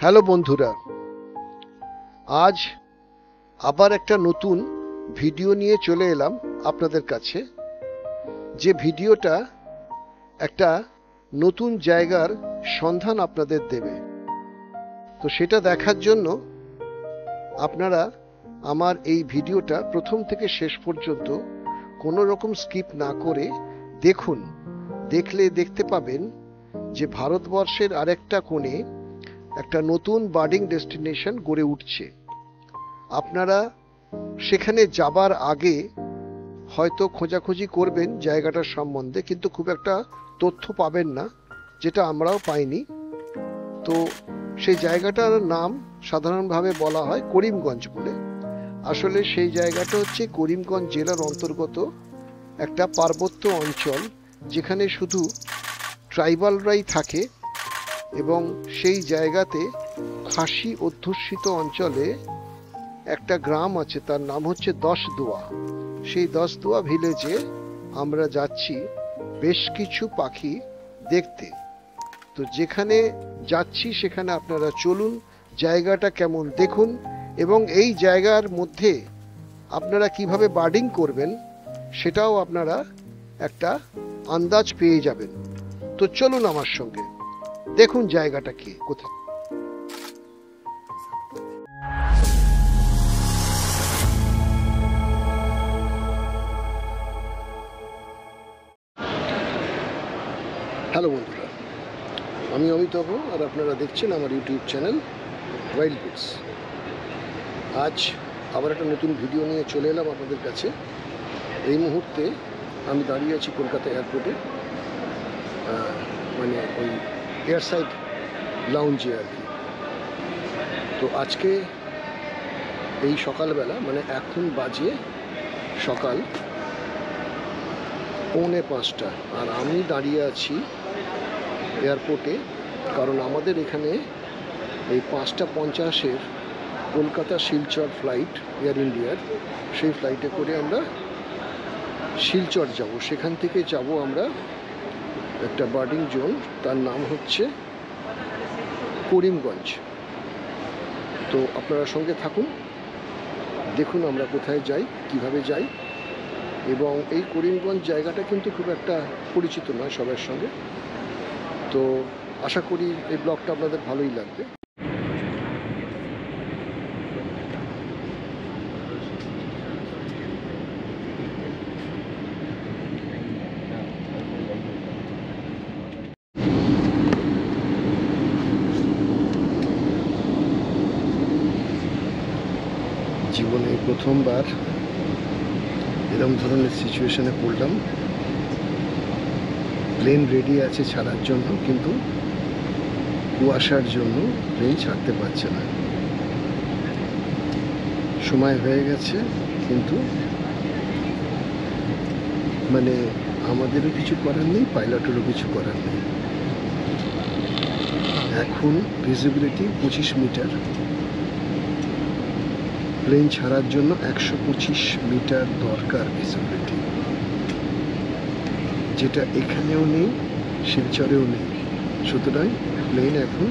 Hello বন্ধুরা, আজ আবার একটা নতুন ভিডিও নিয়ে চলে এলাম আপনাদের কাছে। যে ভিডিওটা একটা নতুন জায়গার সন্ধান আপনাদের দেবে। তো সেটা দেখার জন্য আপনারা আমার এই ভিডিওটা প্রথম থেকে শেষ পর্যন্ত কোনো রকম স্কিপ না করে দেখুন। দেখলে দেখতে পাবেন যে ভারতবর্ষের আরেকটা কোণে একটা নতুন বার্ডিং ডেস্টিনেশন গড়ে উঠছে। আপনারা সেখানে যাবার আগে হয়তো খোঁজাখুঁজি করবেন জায়গাটার সম্বন্ধে, কিন্তু খুব একটা তথ্য পাবেন না, যেটা আমরাও পাইনি। তো সেই জায়গাটার নাম সাধারণভাবে বলা হয় করিমগঞ্জ বলে। আসলে সেই জায়গাটা হচ্ছে করিমগঞ্জ জেলার অন্তর্গত একটা পার্বত্য অঞ্চল, যেখানে শুধু ট্রাইবালরাই থাকে। এবং সেই জায়গাতে খাসি অধ্যুষিত অঞ্চলে একটা গ্রাম আছে, তার নাম হচ্ছে দশদুয়া। সেই দশদুয়া ভিলেজে আমরা যাচ্ছি বেশ কিছু পাখি দেখতে। তো যেখানে যাচ্ছি সেখানে আপনারা চলুন, জায়গাটা কেমন দেখুন, এবং এই জায়গার মধ্যে আপনারা কিভাবে বার্ডিং করবেন সেটাও আপনারা একটা আন্দাজ পেয়ে যাবেন। তো চলুন আমার সঙ্গে, দেখুন জায়গাটা কি কোথায়। হ্যালো বন্ধুরা, আমি অমিতাভ আর আপনারা দেখছেন আমার ইউটিউব চ্যানেল ওয়াইল্ড বিটস। আজ আবার একটা নতুন ভিডিও নিয়ে চলে এলাম আপনাদের কাছে। এই মুহূর্তে আমি দাঁড়িয়ে আছি কলকাতা এয়ারপোর্টে, মানে ওই এয়ার সাইড লাউঞ্জে আর কি। তো আজকে এই সকালবেলা, মানে এখন বাজে সকাল 4:45, আর আমি দাঁড়িয়ে আছি এয়ারপোর্টে, কারণ আমাদের এখানে এই 5:50 কলকাতা শিলচর ফ্লাইট এয়ার ইন্ডিয়ার, সেই ফ্লাইটে করে আমরা শিলচর যাব। সেখান থেকে যাব আমরা একটা বার্ডিং জোন, তার নাম হচ্ছে করিমগঞ্জ। তো আপনারা সঙ্গে থাকুন, দেখুন আমরা কোথায় যাই, কিভাবে যাই। এবং এই করিমগঞ্জ জায়গাটা কিন্তু খুব একটা পরিচিত নয় সবার সঙ্গে। তো আশা করি এই ব্লগটা আপনাদের ভালোই লাগবে। জীবনে প্রথমবার এরকম ধরনের সিচুয়েশনে পড়লাম। প্লেন রেডি আছে ছাড়ার জন্য, কিন্তু কুয়াশার জন্য প্লেন ছাড়তে পারছে না। সময় হয়ে গেছে, কিন্তু মানে আমাদেরও কিছু করার নেই, পাইলটেরও কিছু করার নেই। এখন ভিজিবিলিটি 25 মিটার, প্লেন ছাড়ার জন্য 125 মিটার দরকার ভিজিবিলিটি, যেটা এখানেও নেই, শিলচরেও নেই। সুতরাং প্লেন এখন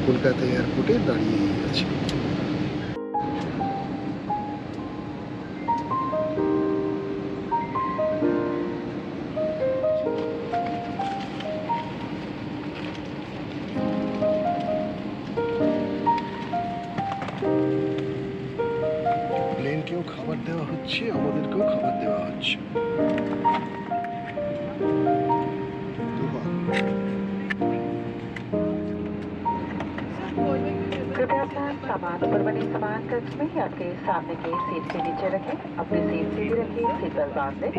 কলকাতা এয়ারপোর্টে দাঁড়িয়েই আছে। প্লেনকেও খাবার দেওয়া হচ্ছে, আমাদেরকেও খাবার দেওয়া হচ্ছে। कृपया अपना सामान ऊपर बने सामान कक्ष में या आपके सामने के सीट के नीचे रखें। अपनी सीट से भी रखिए, सीट बेल्ट बांध लें।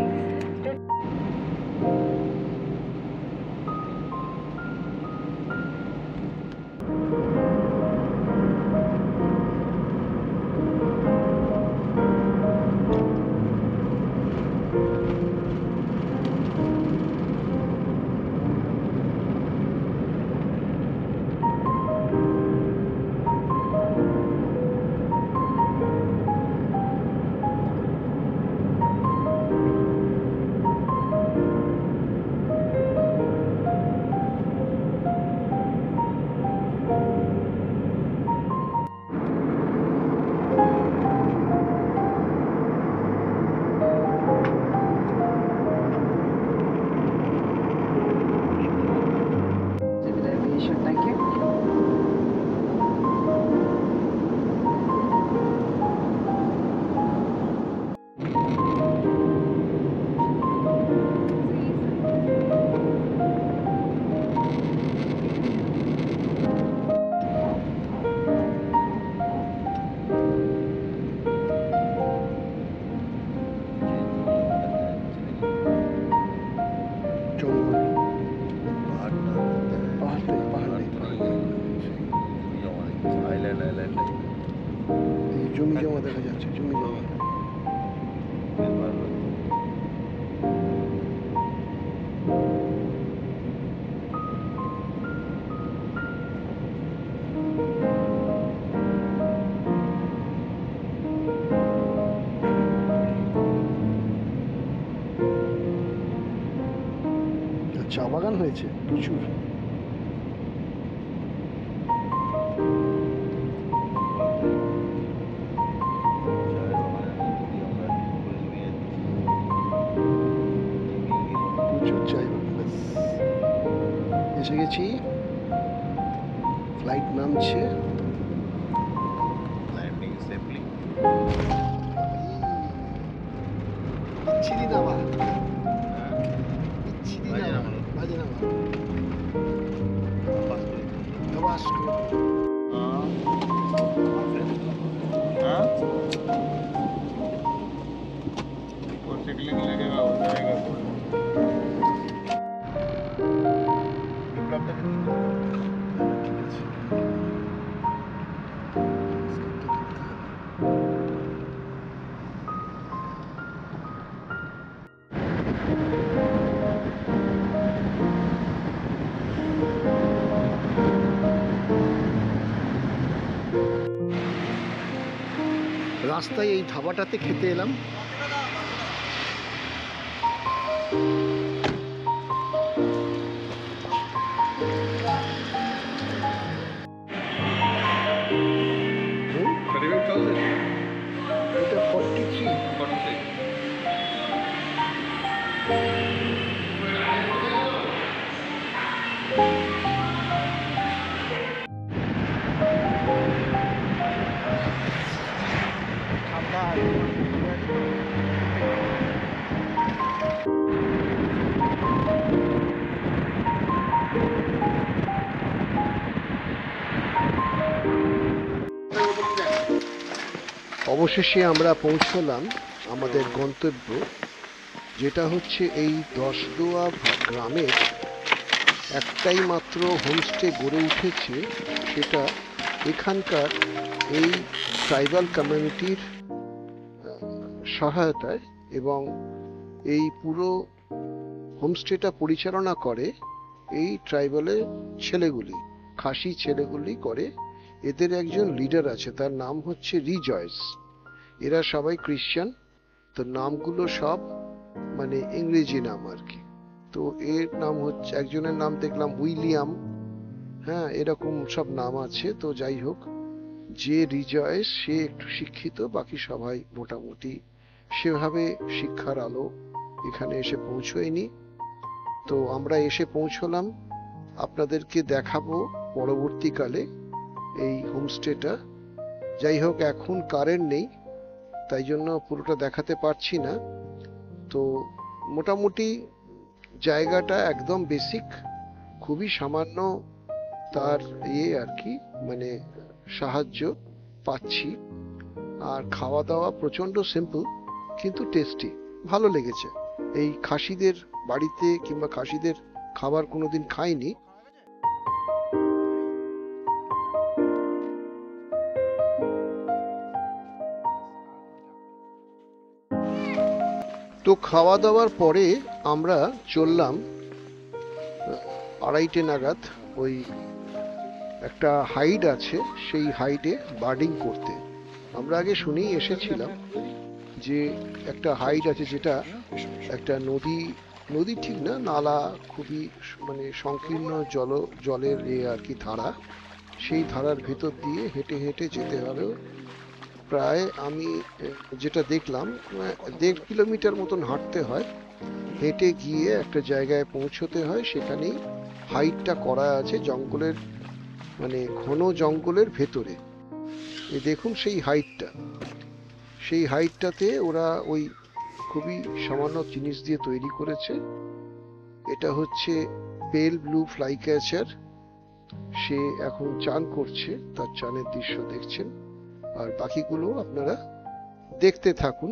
দেখা যাচ্ছে, জমি জায়গা। চা বাগান হয়েছে প্রচুর। প্রচুর চাই বাগান। এসে গেছি, ফ্লাইট নামছে। Landing safely. বিচ্ছিরি নামা, বিচ্ছিরি বাজে নামা, নামানো। বাজে নামা। Fast করে। আবাস করে। हाँ? और सेटलिंग लगेगा हो जाएगा। विप्लव तक ঠিক আছে। রাস্তায় এই ধাবাটাতে খেতে এলাম। करीबन चल रहे এটা 43। 46 অবশেষে আমরা পৌঁছলাম আমাদের গন্তব্য, যেটা হচ্ছে এই দশদোয়া গ্রামের একটাই মাত্র হোমস্টে গড়ে উঠেছে, সেটা এখানকার এই ট্রাইবাল কমিউনিটির সহায়তায়, এবং এই পুরো হোমস্টেটা পরিচালনা করে এই ট্রাইবালের ছেলেগুলি, খাসি ছেলেগুলি করে। এদের একজন লিডার আছে, তার নাম হচ্ছে রিজয়েস। এরা সবাই ক্রিশ্চিয়ান, তো নামগুলো সব মানে ইংরেজি নাম আর কি। তো এর নাম হচ্ছে, একজনের নাম দেখলাম উইলিয়াম, হ্যাঁ এরকম সব নাম আছে। তো যাই হোক, যে রিজয়েস সে একটু শিক্ষিত, বাকি সবাই মোটামুটি সেভাবে শিক্ষার আলো এখানে এসে পৌঁছয়নি। তো আমরা এসে পৌঁছলাম, আপনাদেরকে দেখাবো পরবর্তীকালে এই হোমস্টেটা। যাই হোক, এখন কারেন্ট নেই, তাই জন্য পুরোটা দেখাতে পারছি না। তো মোটামুটি জায়গাটা একদম বেসিক, খুবই সামান্য তার আর কি, মানে সাহায্য পাচ্ছি। আর খাওয়া দাওয়া প্রচন্ড সিম্পল কিন্তু টেস্টি, ভালো লেগেছে। এই খাসিদের বাড়িতে কিংবা খাসিদের খাবার কোনোদিন খাইনি। তো খাওয়া দাওয়ার পরে আমরা চললাম 2:30 নাগাদ ওই একটা হাইড আছে, সেই হাইডে বার্ডিং করতে। আমরা আগে শুনেই এসেছিলাম যে একটা হাইড আছে, যেটা একটা নদী ঠিক না, নালা, খুবই মানে সংকীর্ণ জলের আর কি ধারা। সেই ধারার ভেতর দিয়ে হেঁটে হেঁটে যেতে হবে। প্রায় আমি যেটা দেখলাম 1.5 কিলোমিটার মতন হাঁটতে হয়, হেঁটে গিয়ে একটা জায়গায় পৌঁছতে হয়। সেখানেই হাইটটা করা আছে জঙ্গলের, মানে ঘন জঙ্গলের ভেতরে। এই দেখুন সেই হাইটটাতে ওরা ওই খুবই সামান্য জিনিস দিয়ে তৈরি করেছে। এটা হচ্ছে পেল ব্লু ফ্লাই ক্যাচার, সে এখন চান করছে, তার চানের দৃশ্য দেখছেন। আর বাকিগুলো আপনারা দেখতে থাকুন।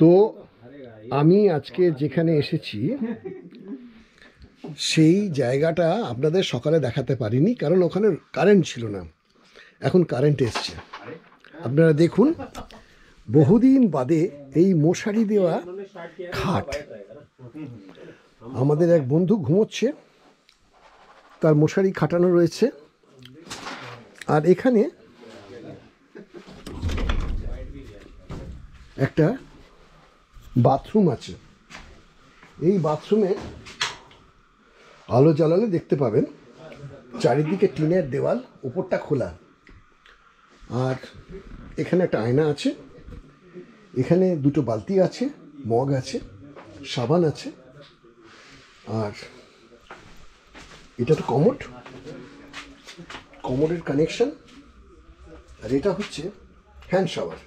তো আমি আজকে যেখানে এসেছি সেই জায়গাটা আপনাদের সকালে দেখাতে পারিনি, কারণ ওখানে কারেন্ট ছিল না। এখন কারেন্ট এসছে, আপনারা দেখুন। বহুদিন বাদে এই মশারি দেওয়া খাট, আমাদের এক বন্ধু ঘুমোচ্ছে, তার মশারি খাটানো রয়েছে। আর এখানে একটা বাথরুম আছে। এই বাথরুমে আলো জ্বালালে দেখতে পাবেন চারিদিকে টিনের দেওয়াল, উপরটা খোলা। আর এখানে একটা আয়না আছে, এখানে দুটো বালতি আছে, মগ আছে, সাবান আছে। আর এটা তো কমোড, কমোডের কানেকশন। আর এটা হচ্ছে হ্যান্ড শাওয়ার।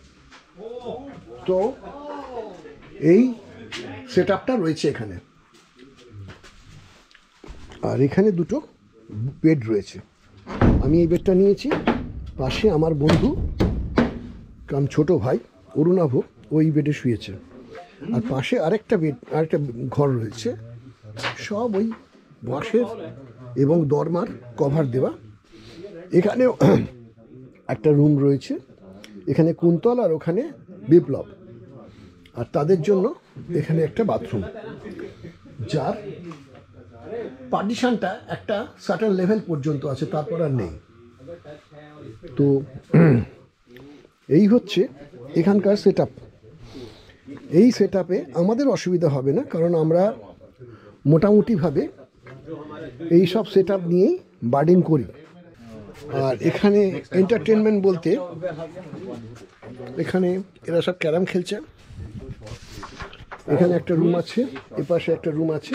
তো এই সেট আপটা রয়েছে এখানে। আর এখানে দুটো বেড রয়েছে। আমি এই বেডটা নিয়েছি, পাশে আমার বন্ধু কাম ছোট ভাই অরুণাভ ওই বেডে শুয়েছে। আর পাশে আরেকটা ঘর রয়েছে, সব ওই বাঁশের এবং দরমার কভার দেওয়া। এখানেও একটা রুম রয়েছে, এখানে কুন্তল আর ওখানে বিপ্লব। আর তাদের জন্য এখানে একটা বাথরুম, যার পার্টিশনটা একটা সার্টেন লেভেল পর্যন্ত আছে, তারপর আর নেই। তো এই হচ্ছে এখানকার সেট আপ। এই সেট আপে আমাদের অসুবিধা হবে না, কারণ আমরা মোটামুটিভাবে এই সব সেট আপ নিয়েই বার্ডিং করি। আর এখানে এন্টারটেনমেন্ট বলতে এখানে এরা সব ক্যারাম খেলছে। এখানে একটা রুম আছে, এপাশে একটা রুম আছে,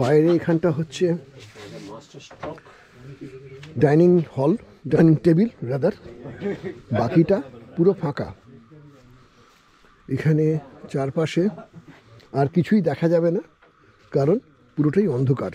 বাইরে এখানটা হচ্ছে dining hall, dining table rather. বাকিটা পুরো ফাঁকা। এখানে চারপাশে আর কিছুই দেখা যাবে না, কারণ পুরোটাই অন্ধকার।